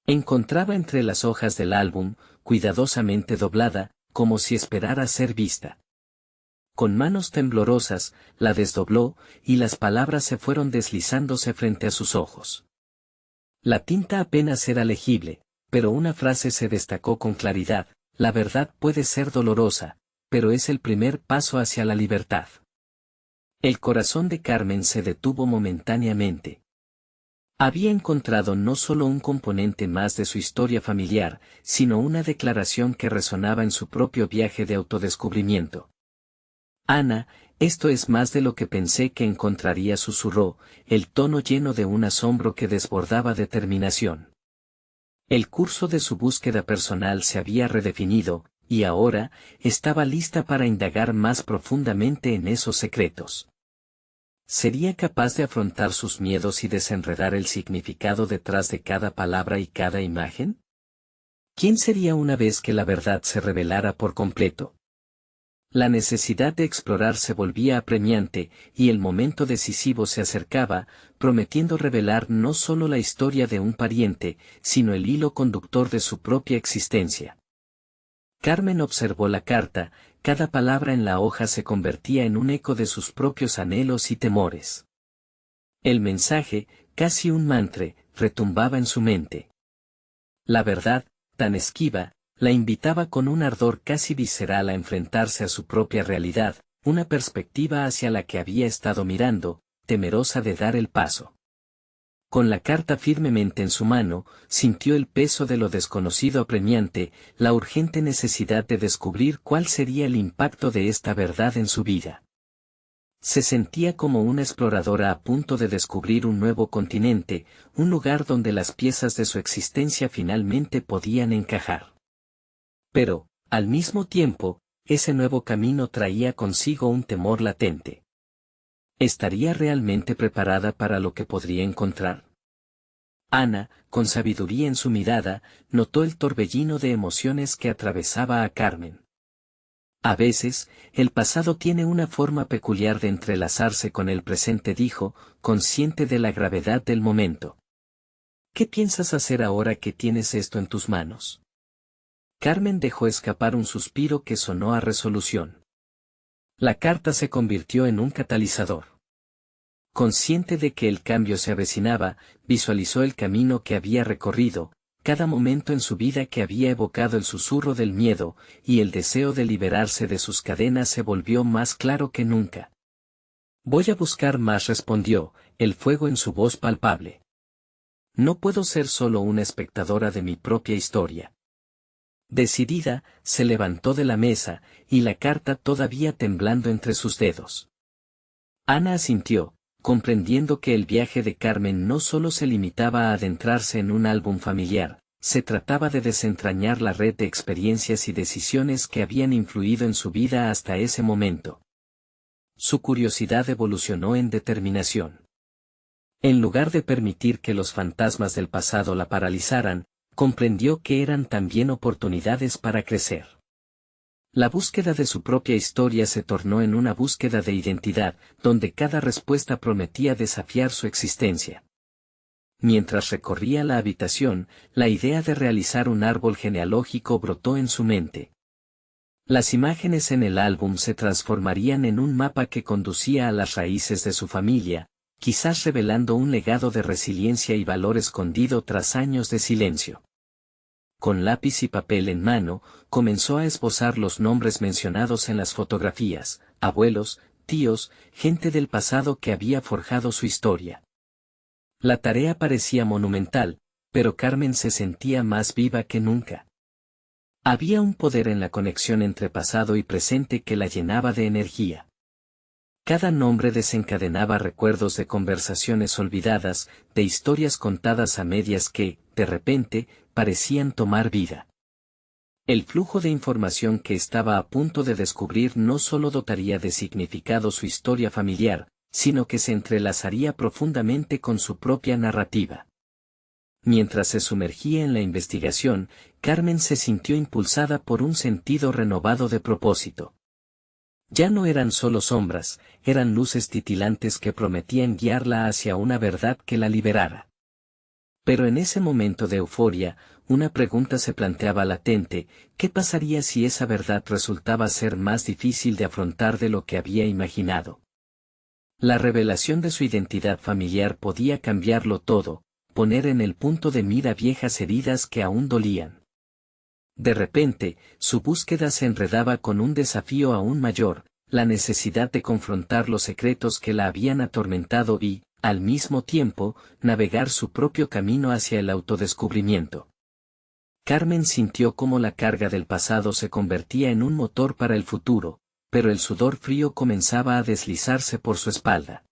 encontraba entre las hojas del álbum, cuidadosamente doblada, como si esperara ser vista. Con manos temblorosas, la desdobló, y las palabras se fueron deslizándose frente a sus ojos. La tinta apenas era legible, pero una frase se destacó con claridad: la verdad puede ser dolorosa, pero es el primer paso hacia la libertad. El corazón de Carmen se detuvo momentáneamente. Había encontrado no solo un componente más de su historia familiar, sino una declaración que resonaba en su propio viaje de autodescubrimiento. Ana, esto es más de lo que pensé que encontraría, susurró, el tono lleno de un asombro que desbordaba determinación. El curso de su búsqueda personal se había redefinido, y ahora, estaba lista para indagar más profundamente en esos secretos. ¿Sería capaz de afrontar sus miedos y desenredar el significado detrás de cada palabra y cada imagen? ¿Quién sería una vez que la verdad se revelara por completo? La necesidad de explorar se volvía apremiante, y el momento decisivo se acercaba, prometiendo revelar no solo la historia de un pariente, sino el hilo conductor de su propia existencia. Carmen observó la carta. Cada palabra en la hoja se convertía en un eco de sus propios anhelos y temores. El mensaje, casi un mantra, retumbaba en su mente. La verdad, tan esquiva, la invitaba con un ardor casi visceral a enfrentarse a su propia realidad, una perspectiva hacia la que había estado mirando, temerosa de dar el paso. Con la carta firmemente en su mano, sintió el peso de lo desconocido apremiante, la urgente necesidad de descubrir cuál sería el impacto de esta verdad en su vida. Se sentía como una exploradora a punto de descubrir un nuevo continente, un lugar donde las piezas de su existencia finalmente podían encajar. Pero, al mismo tiempo, ese nuevo camino traía consigo un temor latente. ¿Estaría realmente preparada para lo que podría encontrar? Ana, con sabiduría en su mirada, notó el torbellino de emociones que atravesaba a Carmen. A veces, el pasado tiene una forma peculiar de entrelazarse con el presente, dijo, consciente de la gravedad del momento. ¿Qué piensas hacer ahora que tienes esto en tus manos? Carmen dejó escapar un suspiro que sonó a resolución. La carta se convirtió en un catalizador. Consciente de que el cambio se avecinaba, visualizó el camino que había recorrido, cada momento en su vida que había evocado el susurro del miedo, y el deseo de liberarse de sus cadenas se volvió más claro que nunca. Voy a buscar más, respondió, el fuego en su voz palpable. No puedo ser solo una espectadora de mi propia historia. Decidida, se levantó de la mesa, y la carta todavía temblando entre sus dedos. Ana asintió, comprendiendo que el viaje de Carmen no solo se limitaba a adentrarse en un álbum familiar, se trataba de desentrañar la red de experiencias y decisiones que habían influido en su vida hasta ese momento. Su curiosidad evolucionó en determinación. En lugar de permitir que los fantasmas del pasado la paralizaran, comprendió que eran también oportunidades para crecer. La búsqueda de su propia historia se tornó en una búsqueda de identidad, donde cada respuesta prometía desafiar su existencia. Mientras recorría la habitación, la idea de realizar un árbol genealógico brotó en su mente. Las imágenes en el álbum se transformarían en un mapa que conducía a las raíces de su familia, quizás revelando un legado de resiliencia y valor escondido tras años de silencio. Con lápiz y papel en mano, comenzó a esbozar los nombres mencionados en las fotografías: abuelos, tíos, gente del pasado que había forjado su historia. La tarea parecía monumental, pero Carmen se sentía más viva que nunca. Había un poder en la conexión entre pasado y presente que la llenaba de energía. Cada nombre desencadenaba recuerdos de conversaciones olvidadas, de historias contadas a medias que, de repente, parecían tomar vida. El flujo de información que estaba a punto de descubrir no solo dotaría de significado su historia familiar, sino que se entrelazaría profundamente con su propia narrativa. Mientras se sumergía en la investigación, Carmen se sintió impulsada por un sentido renovado de propósito. Ya no eran solo sombras, eran luces titilantes que prometían guiarla hacia una verdad que la liberara. Pero en ese momento de euforia, una pregunta se planteaba latente: ¿qué pasaría si esa verdad resultaba ser más difícil de afrontar de lo que había imaginado? La revelación de su identidad familiar podía cambiarlo todo, poner en el punto de mira viejas heridas que aún dolían. De repente, su búsqueda se enredaba con un desafío aún mayor, la necesidad de confrontar los secretos que la habían atormentado y, al mismo tiempo, navegar su propio camino hacia el autodescubrimiento. Carmen sintió cómo la carga del pasado se convertía en un motor para el futuro, pero el sudor frío comenzaba a deslizarse por su espalda.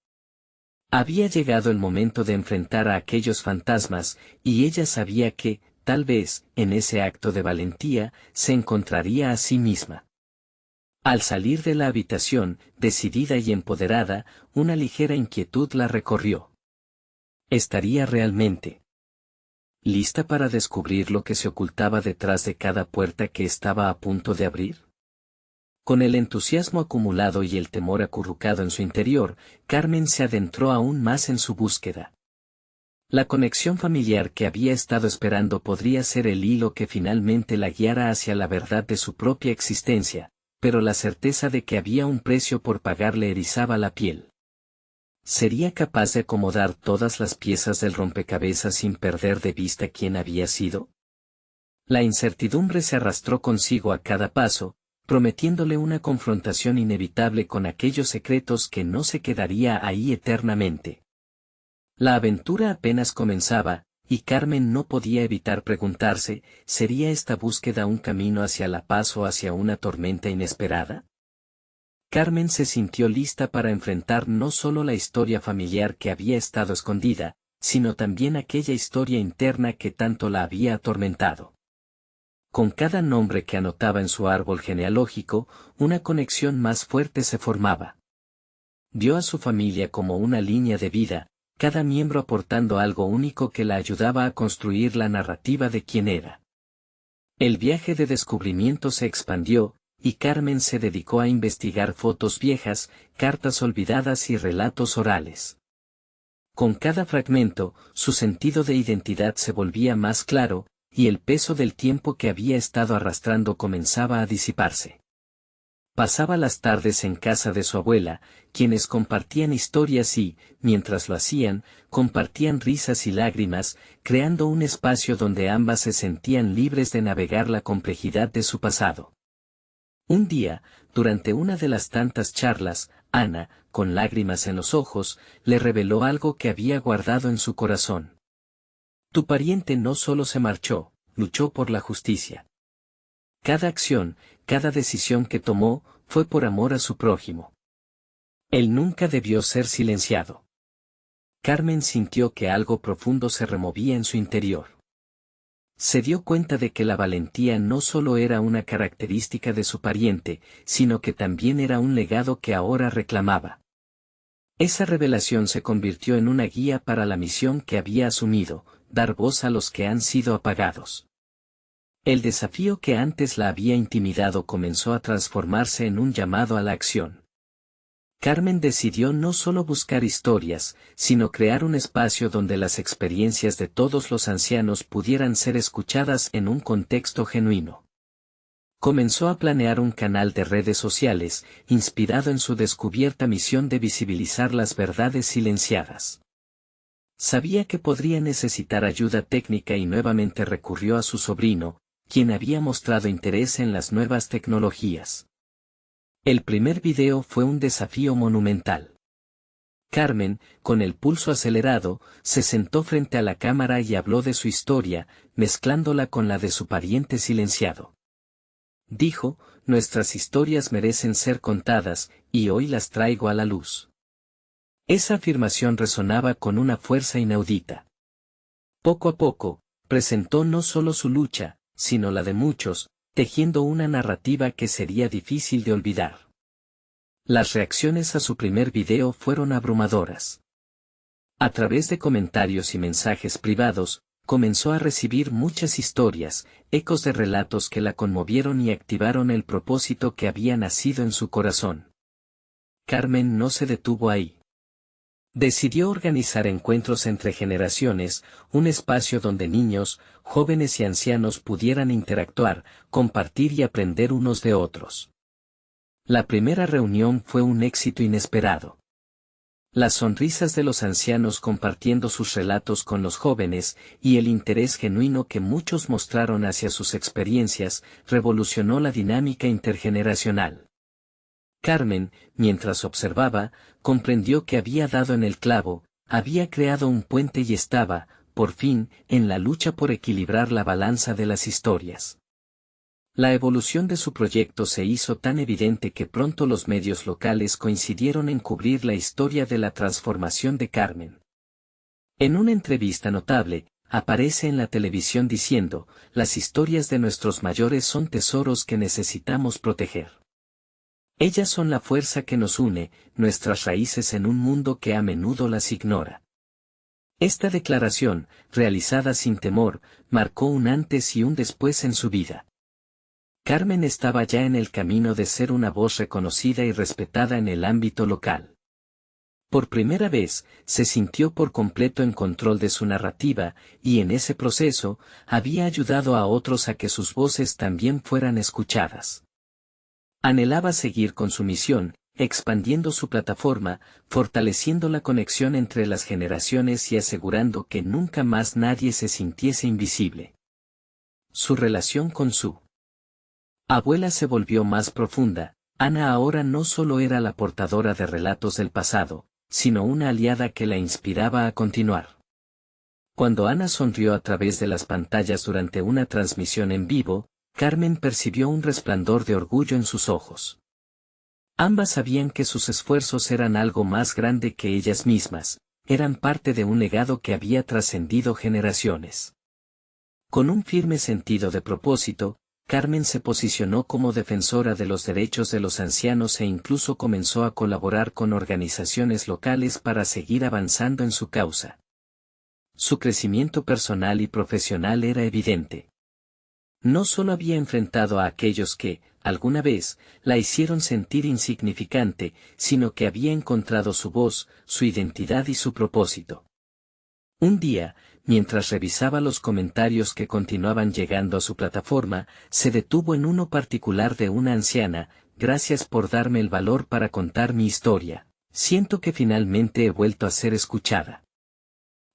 Había llegado el momento de enfrentar a aquellos fantasmas, y ella sabía que, tal vez, en ese acto de valentía, se encontraría a sí misma. Al salir de la habitación, decidida y empoderada, una ligera inquietud la recorrió. ¿Estaría realmente lista para descubrir lo que se ocultaba detrás de cada puerta que estaba a punto de abrir? Con el entusiasmo acumulado y el temor acurrucado en su interior, Carmen se adentró aún más en su búsqueda. La conexión familiar que había estado esperando podría ser el hilo que finalmente la guiara hacia la verdad de su propia existencia, pero la certeza de que había un precio por pagar le erizaba la piel. ¿Sería capaz de acomodar todas las piezas del rompecabezas sin perder de vista quién había sido? La incertidumbre se arrastró consigo a cada paso, prometiéndole una confrontación inevitable con aquellos secretos que no se quedaría ahí eternamente. La aventura apenas comenzaba, y Carmen no podía evitar preguntarse: ¿sería esta búsqueda un camino hacia la paz o hacia una tormenta inesperada? Carmen se sintió lista para enfrentar no solo la historia familiar que había estado escondida, sino también aquella historia interna que tanto la había atormentado. Con cada nombre que anotaba en su árbol genealógico, una conexión más fuerte se formaba. Vio a su familia como una línea de vida, cada miembro aportando algo único que la ayudaba a construir la narrativa de quién era. El viaje de descubrimiento se expandió, y Carmen se dedicó a investigar fotos viejas, cartas olvidadas y relatos orales. Con cada fragmento, su sentido de identidad se volvía más claro, y el peso del tiempo que había estado arrastrando comenzaba a disiparse. Pasaba las tardes en casa de su abuela, quienes compartían historias y, mientras lo hacían, compartían risas y lágrimas, creando un espacio donde ambas se sentían libres de navegar la complejidad de su pasado. Un día, durante una de las tantas charlas, Ana, con lágrimas en los ojos, le reveló algo que había guardado en su corazón. Tu pariente no solo se marchó, luchó por la justicia. Cada acción, cada decisión que tomó, fue por amor a su prójimo. Él nunca debió ser silenciado. Carmen sintió que algo profundo se removía en su interior. Se dio cuenta de que la valentía no solo era una característica de su pariente, sino que también era un legado que ahora reclamaba. Esa revelación se convirtió en una guía para la misión que había asumido: dar voz a los que han sido apagados. El desafío que antes la había intimidado comenzó a transformarse en un llamado a la acción. Carmen decidió no solo buscar historias, sino crear un espacio donde las experiencias de todos los ancianos pudieran ser escuchadas en un contexto genuino. Comenzó a planear un canal de redes sociales, inspirado en su descubierta misión de visibilizar las verdades silenciadas. Sabía que podría necesitar ayuda técnica y nuevamente recurrió a su sobrino, quien había mostrado interés en las nuevas tecnologías. El primer video fue un desafío monumental. Carmen, con el pulso acelerado, se sentó frente a la cámara y habló de su historia, mezclándola con la de su pariente silenciado. Dijo: nuestras historias merecen ser contadas, y hoy las traigo a la luz. Esa afirmación resonaba con una fuerza inaudita. Poco a poco, presentó no solo su lucha, sino la de muchos, tejiendo una narrativa que sería difícil de olvidar. Las reacciones a su primer video fueron abrumadoras. A través de comentarios y mensajes privados, comenzó a recibir muchas historias, ecos de relatos que la conmovieron y activaron el propósito que había nacido en su corazón. Carmen no se detuvo ahí. Decidió organizar encuentros entre generaciones, un espacio donde niños, jóvenes y ancianos pudieran interactuar, compartir y aprender unos de otros. La primera reunión fue un éxito inesperado. Las sonrisas de los ancianos compartiendo sus relatos con los jóvenes, y el interés genuino que muchos mostraron hacia sus experiencias, revolucionó la dinámica intergeneracional. Carmen, mientras observaba, comprendió que había dado en el clavo, había creado un puente y estaba, por fin, en la lucha por equilibrar la balanza de las historias. La evolución de su proyecto se hizo tan evidente que pronto los medios locales coincidieron en cubrir la historia de la transformación de Carmen. En una entrevista notable, aparece en la televisión diciendo, las historias de nuestros mayores son tesoros que necesitamos proteger. Ellas son la fuerza que nos une, nuestras raíces en un mundo que a menudo las ignora. Esta declaración, realizada sin temor, marcó un antes y un después en su vida. Carmen estaba ya en el camino de ser una voz reconocida y respetada en el ámbito local. Por primera vez, se sintió por completo en control de su narrativa, y en ese proceso, había ayudado a otros a que sus voces también fueran escuchadas. Anhelaba seguir con su misión, expandiendo su plataforma, fortaleciendo la conexión entre las generaciones y asegurando que nunca más nadie se sintiese invisible. Su relación con su abuela se volvió más profunda. Ana ahora no solo era la portadora de relatos del pasado, sino una aliada que la inspiraba a continuar. Cuando Ana sonrió a través de las pantallas durante una transmisión en vivo, Carmen percibió un resplandor de orgullo en sus ojos. Ambas sabían que sus esfuerzos eran algo más grande que ellas mismas, eran parte de un legado que había trascendido generaciones. Con un firme sentido de propósito, Carmen se posicionó como defensora de los derechos de los ancianos e incluso comenzó a colaborar con organizaciones locales para seguir avanzando en su causa. Su crecimiento personal y profesional era evidente. No solo había enfrentado a aquellos que, alguna vez, la hicieron sentir insignificante, sino que había encontrado su voz, su identidad y su propósito. Un día, mientras revisaba los comentarios que continuaban llegando a su plataforma, se detuvo en uno particular de una anciana: gracias por darme el valor para contar mi historia. Siento que finalmente he vuelto a ser escuchada.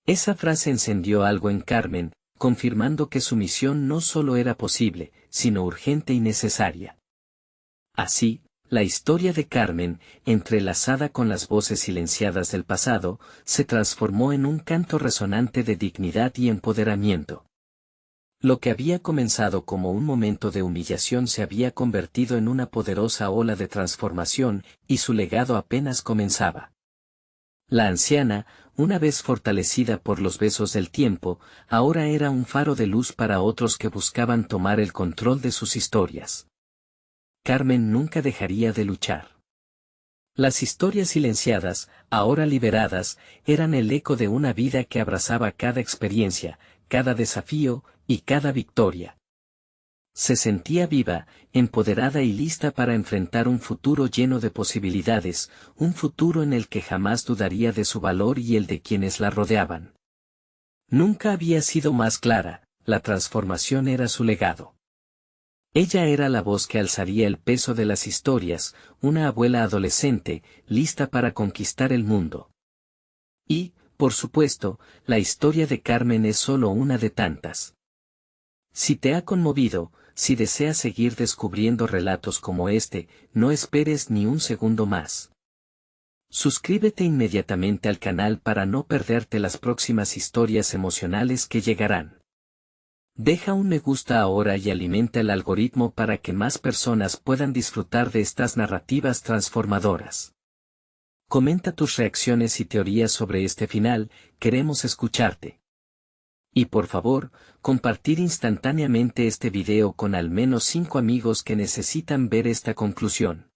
Esa frase encendió algo en Carmen, confirmando que su misión no solo era posible, sino urgente y necesaria. Así, la historia de Carmen, entrelazada con las voces silenciadas del pasado, se transformó en un canto resonante de dignidad y empoderamiento. Lo que había comenzado como un momento de humillación se había convertido en una poderosa ola de transformación, y su legado apenas comenzaba. La anciana, una vez fortalecida por los besos del tiempo, ahora era un faro de luz para otros que buscaban tomar el control de sus historias. Carmen nunca dejaría de luchar. Las historias silenciadas, ahora liberadas, eran el eco de una vida que abrazaba cada experiencia, cada desafío, y cada victoria. Se sentía viva, empoderada y lista para enfrentar un futuro lleno de posibilidades, un futuro en el que jamás dudaría de su valor y el de quienes la rodeaban. Nunca había sido más clara, la transformación era su legado. Ella era la voz que alzaría el peso de las historias, una abuela adolescente, lista para conquistar el mundo. Y, por supuesto, la historia de Carmen es solo una de tantas. Si te ha conmovido, si deseas seguir descubriendo relatos como este, no esperes ni un segundo más. Suscríbete inmediatamente al canal para no perderte las próximas historias emocionales que llegarán. Deja un me gusta ahora y alimenta el algoritmo para que más personas puedan disfrutar de estas narrativas transformadoras. Comenta tus reacciones y teorías sobre este final, queremos escucharte. Y por favor, compartir instantáneamente este video con al menos 5 amigos que necesitan ver esta conclusión.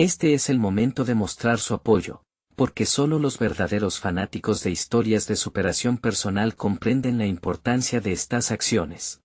Este es el momento de mostrar su apoyo, porque solo los verdaderos fanáticos de historias de superación personal comprenden la importancia de estas acciones.